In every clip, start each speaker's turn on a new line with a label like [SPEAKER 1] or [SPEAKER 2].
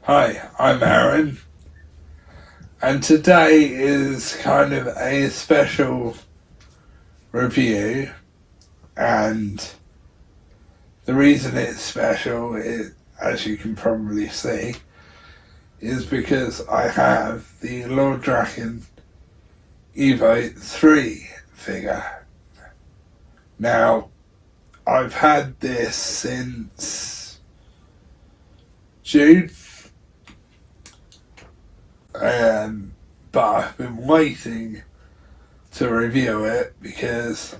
[SPEAKER 1] Hi, I'm Arran, and today is kind of a special review, and the reason it's special is, as you can probably see, is because I have the Drakkon Evo 3 figure. Now, I've had this since June, but I've been waiting to review it because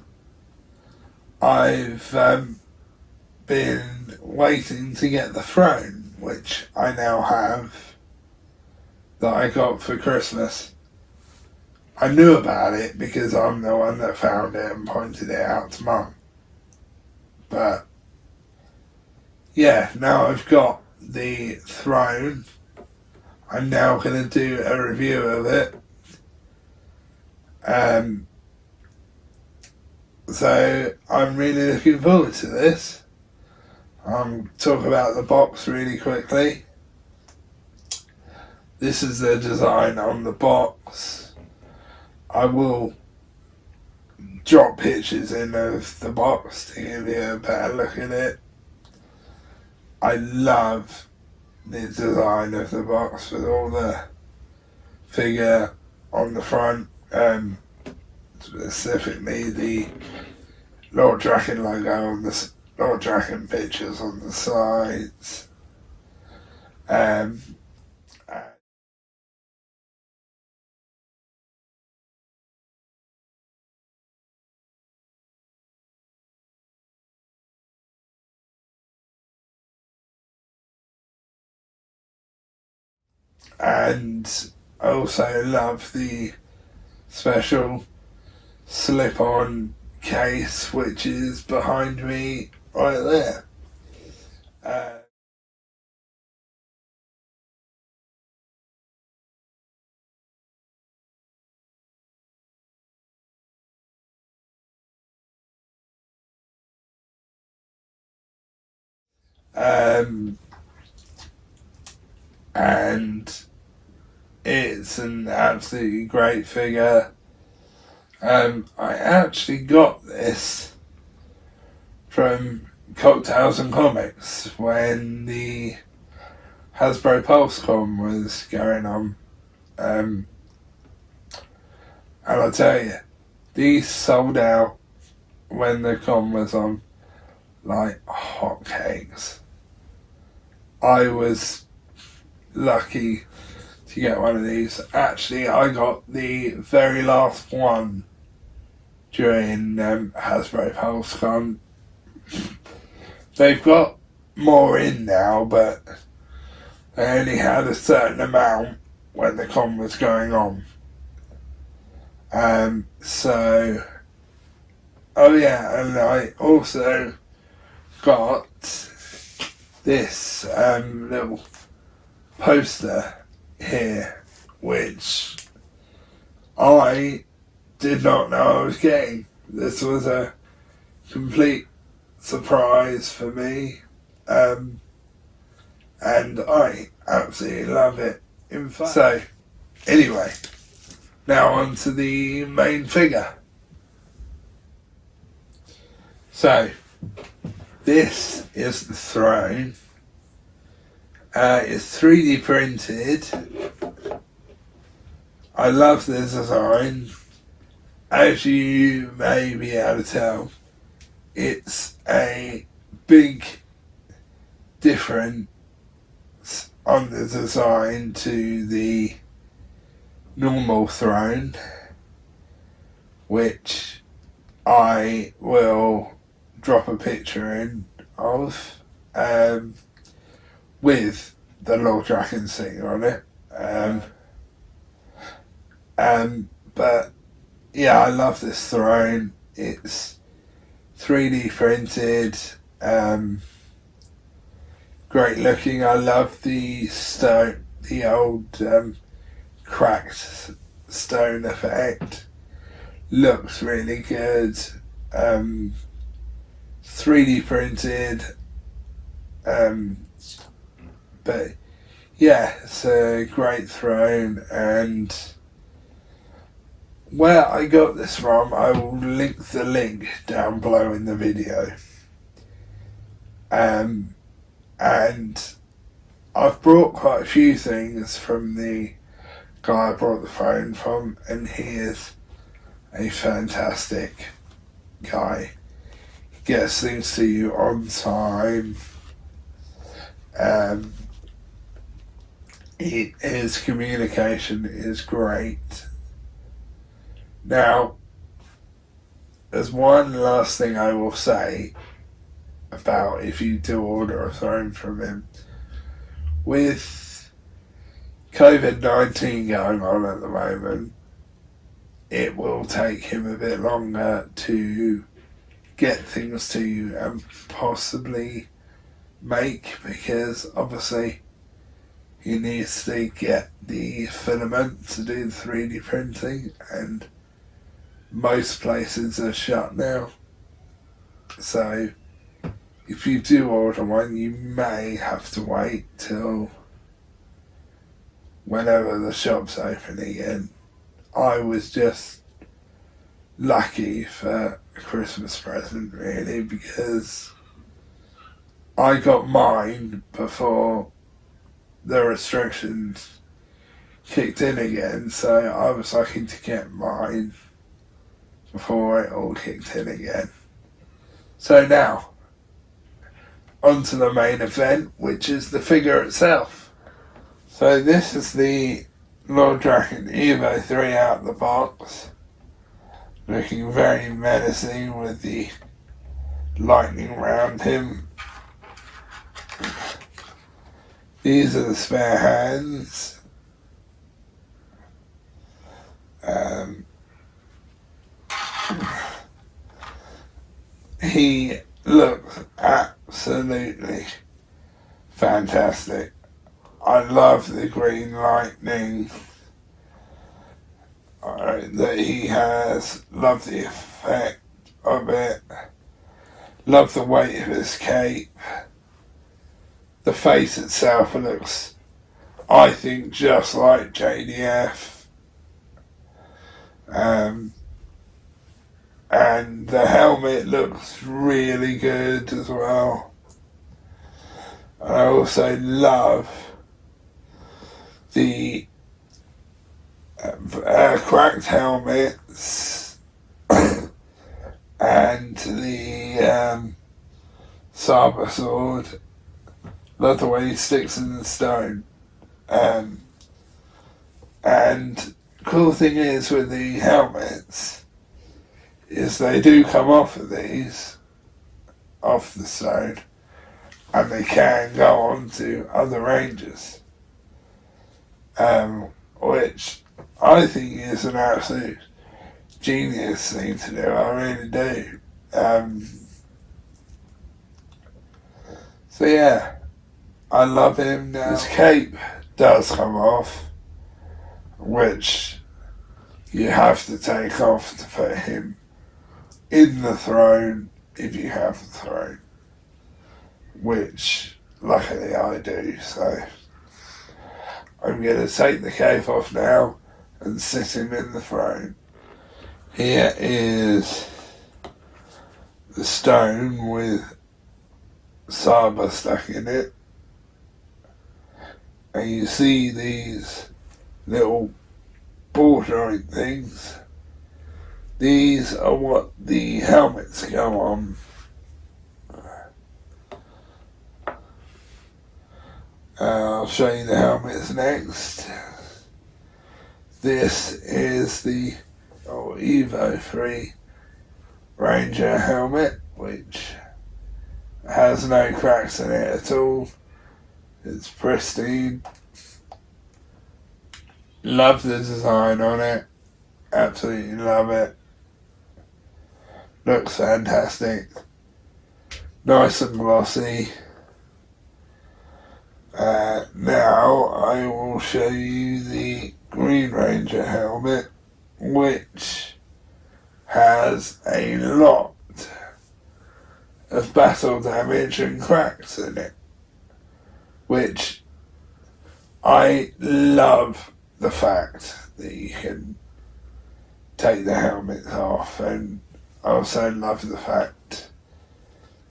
[SPEAKER 1] I've been waiting to get the throne, which I now have, that I got for Christmas. I knew about it because I'm the one that found it and pointed it out to Mum. But yeah, now I've got the throne. I'm now going to do a review of it. So I'm really looking forward to this. Talk about the box really quickly. This is the design on the box. I will drop pictures in of the box to give you a better look at it. I love the design of the box with all the figure on the front, specifically the Lord Drakkon logo on the Lord Drakkon pictures on the sides. And I also love the special slip-on case which is behind me right there. And it's an absolutely great figure. I actually got this from Cocktails and Comics when the Hasbro PulseCon was going on. And I'll tell you, these sold out when the con was on like hotcakes. I was lucky to get one of these. Actually, I got the very last one during Hasbro PulseCon. They've got more in now, but they only had a certain amount when the con was going on. Oh yeah, and I also got this little poster here, which I did not know I was getting. This was a complete surprise for me, and I absolutely love it. In fact, so anyway, now on to the main figure. So this is the throne. It's 3D printed. I love the design. As you may be able to tell, it's a big difference on the design to the normal throne, which I will drop a picture in of, with the Lord Drakkon sticker on it. But yeah, I love this throne. It's 3D printed, great looking. I love the stone, the old cracked stone effect. Looks really good. 3D printed, but yeah, it's a great throne, and where I got this from, I will link the link down below in the video. And I've brought quite a few things from the guy I brought the phone from, and he is a fantastic guy. He gets things to you on time. His communication is great. Now, there's one last thing I will say about if you do order a phone from him. With COVID-19 going on at the moment, it will take him a bit longer to get things to you and possibly make, because obviously he needs to get the filament to do the 3D printing, and most places are shut now. So if you do order one, you may have to wait till whenever the shop's open again. I was just lucky for a Christmas present, really, because I got mine before the restrictions kicked in again, so I was lucky to get mine before it all kicked in again. So now, on to the main event, which is the figure itself. So this is the Lord Drakkon Evo 3 out of the box, looking very menacing with the lightning around him. These are the spare hands. He looks absolutely fantastic. I love the green lightning that he has. Love the effect of it. Love the weight of his cape. The face itself looks, I think, just like JDF. And the helmet looks really good as well. I also love the cracked helmets and the saber sword. Love the way he sticks in the stone. And cool thing is with the helmets is they do come off of these, off the stone, and they can go on to other ranges, which I think is an absolute genius thing to do. I really do. So yeah, I love him now. His cape does come off, which you have to take off to put him in the throne if you have the throne, which luckily I do. So I'm going to take the cape off now and sit him in the throne. Here is the stone with saber stuck in it, and you see these little bordering things. These are what the helmets go on. I'll show you the helmets next. This is the Evo 3 Ranger helmet, which has no cracks in it at all. It's pristine. Love the design on it. Absolutely love it. Looks fantastic. Nice and glossy. Now I will show you the Green Ranger helmet, which has a lot of battle damage and cracks in it, which I love the fact that you can take the helmets off, and I also love the fact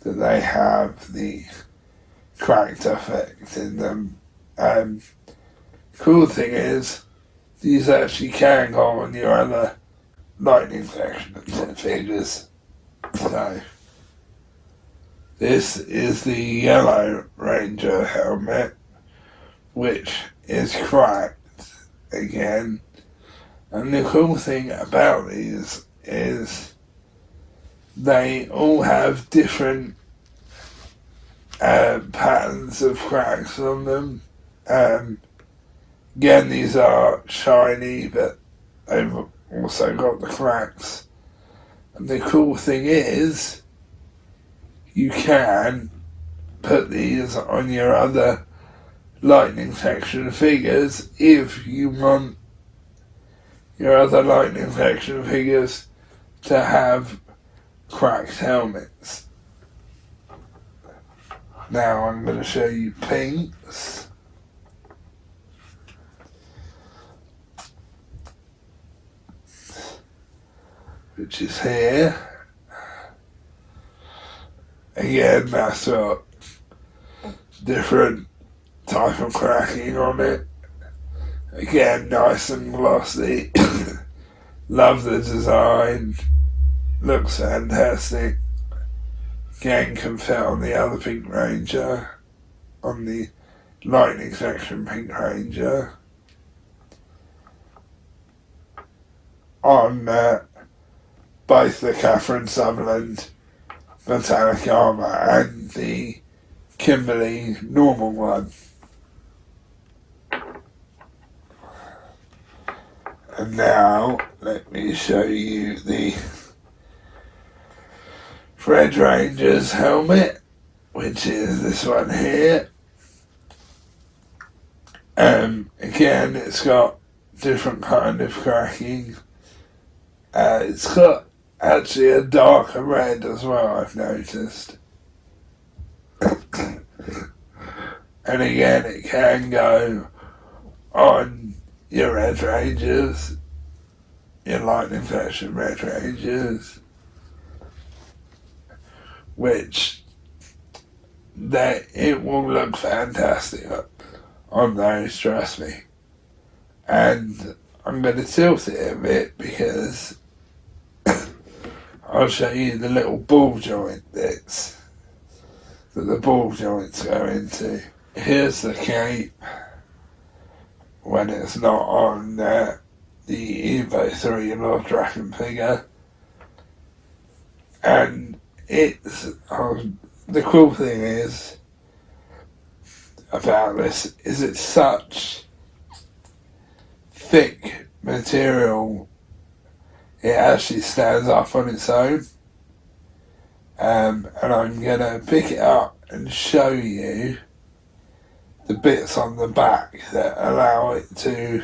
[SPEAKER 1] that they have the cracked effect in them. Cool thing is, these actually can go on your other lightning section figures. So, this is the yellow Ranger helmet, which is cracked again. And the cool thing about these is they all have different patterns of cracks on them. Again, these are shiny, but they've also got the cracks. And the cool thing is, you can put these on your other lightning section figures if you want your other lightning section figures to have cracked helmets. Now I'm going to show you pinks. Which is here. Again, that's got different type of cracking on it. Again, nice and glossy. Love the design. Looks fantastic. Again, can fit on the other Pink Ranger. On the Lightning section Pink Ranger. On both the Catherine Sutherland metallic armour and the Kimberly normal one. And now, let me show you the Red Ranger's helmet, which is this one here. Again, it's got different kind of cracking. It's got actually a darker red as well, I've noticed. And again, it can go on your Red Rangers, your Lightning Section Red Rangers, which it will look fantastic on those, trust me. And I'm going to tilt it a bit because I'll show you the little ball joint bits that the ball joints go into. Here's the cape when it's not on the Evo 3 Lord Drakkon figure. And it's, the cool thing is about this is it's such thick material, it actually stands up on its own. And I'm going to pick it up and show you the bits on the back that allow it to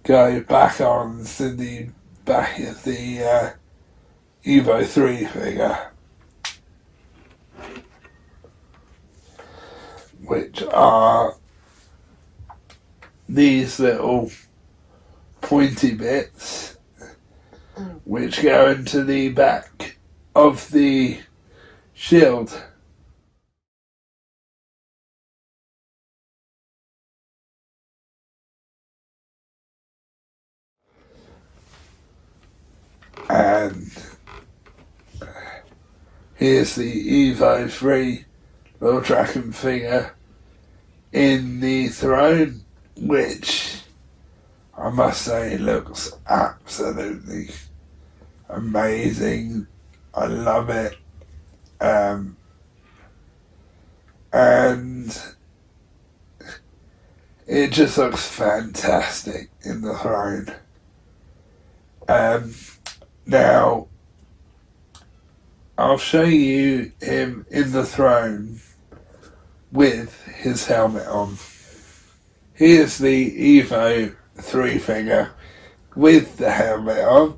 [SPEAKER 1] go back on to the back of the Evo 3 figure, which are these little pointy bits which go into the back of the shield. And here's the Evo 3 Lord Drakkon figure in the throne, which I must say looks absolutely amazing. I love it. And it just looks fantastic in the throne. Now, I'll show you him in the throne with his helmet on. Here's the Evo 3 figure with the helmet on.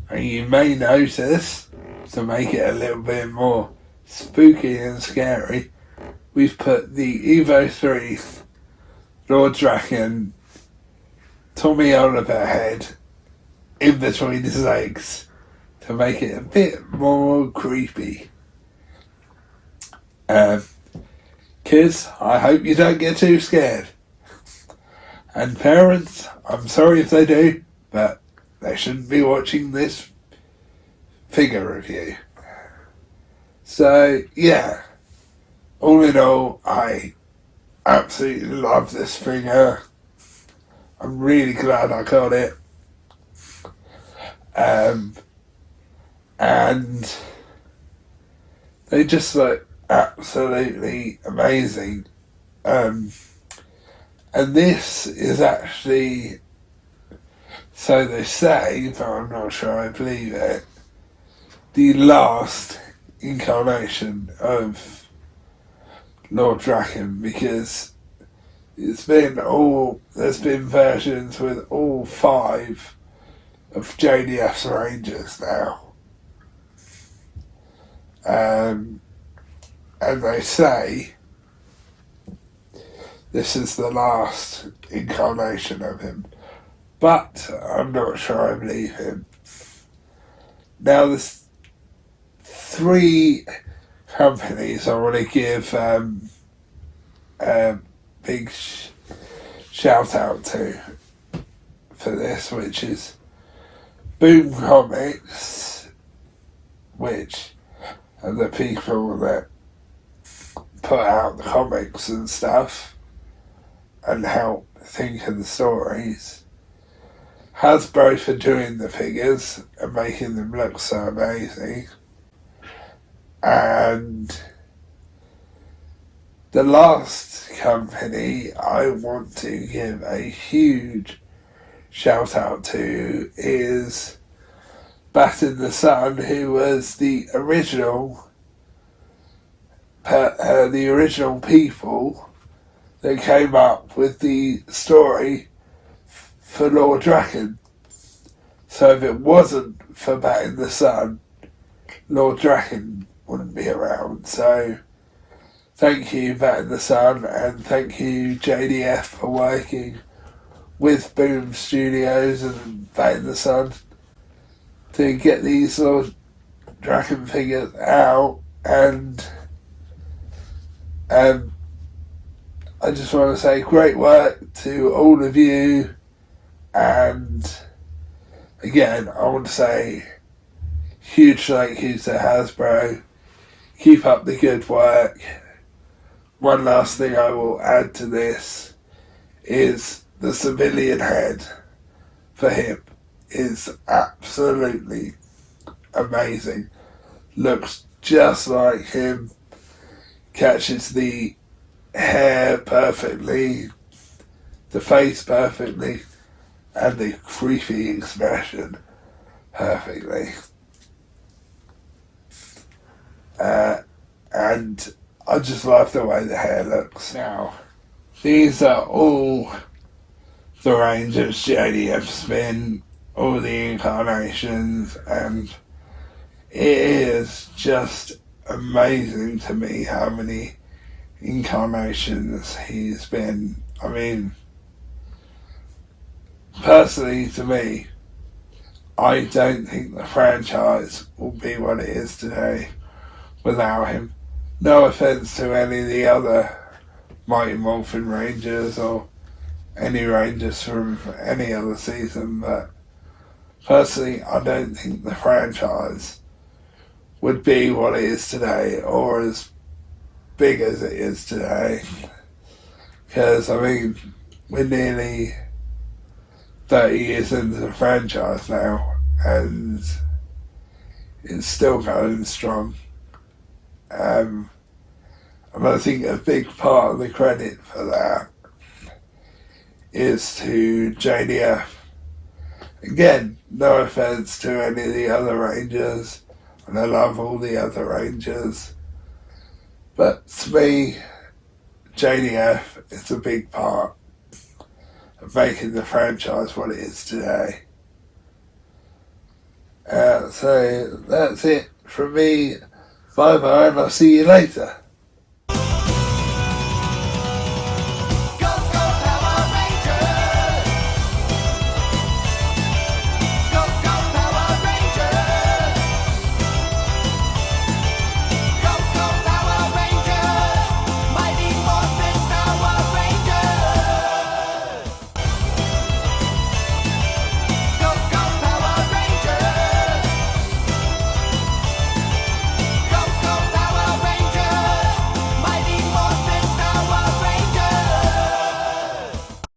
[SPEAKER 1] And you may notice, to make it a little bit more spooky and scary, we've put the Evo 3 Lord Drakkon, Tommy Oliver head in between his legs to make it a bit more creepy. Kids, I hope you don't get too scared. And parents, I'm sorry if they do, but they shouldn't be watching this figure review. So, yeah. All in all, I absolutely love this figure. I'm really glad I got it. And they just look absolutely amazing. And this is actually, so they say, but I'm not sure I believe it, the last incarnation of Lord Drakkon, because there's been versions with all 5 of JDF's Rangers now. And they say this is the last incarnation of him. But I'm not sure I believe him. Now there's 3 companies I want to give a big shout out to for this, which is Boom Comics, which are the people that put out the comics and stuff and help think of the stories. Hasbro for doing the figures and making them look so amazing. And the last company I want to give a huge shout out to is Bat in the Sun, who was the original people that came up with the story for Lord Drakkon. So if it wasn't for Bat in the Sun, Lord Drakkon wouldn't be around. So thank you, Bat in the Sun, and thank you, JDF, for working with Boom Studios and Bat in the Sun to get these Lord Drakkon figures out. And I just want to say great work to all of you. And again, I want to say huge thank you to Hasbro. Keep up the good work. One last thing I will add to this is the civilian head for him is absolutely amazing. Looks just like him. Catches the hair perfectly, the face perfectly, and the creepy expression perfectly. And I just love the way the hair looks. Now, these are all the Rangers JDF's been, all the incarnations, and it is just amazing to me how many incarnations he's been. I mean, personally to me, I don't think the franchise will be what it is today without him. No offence to any of the other Mighty Morphin Rangers or any Rangers from any other season, but personally I don't think the franchise would be what it is today or as big as it is today. Because, I mean, we're nearly 30 years into the franchise now and it's still going strong. And I think a big part of the credit for that is to JDF. Again, no offence to any of the other Rangers, and I love all the other Rangers, but to me, JDF is a big part of making the franchise what it is today. So that's it from me. Bye bye, and I'll see you later.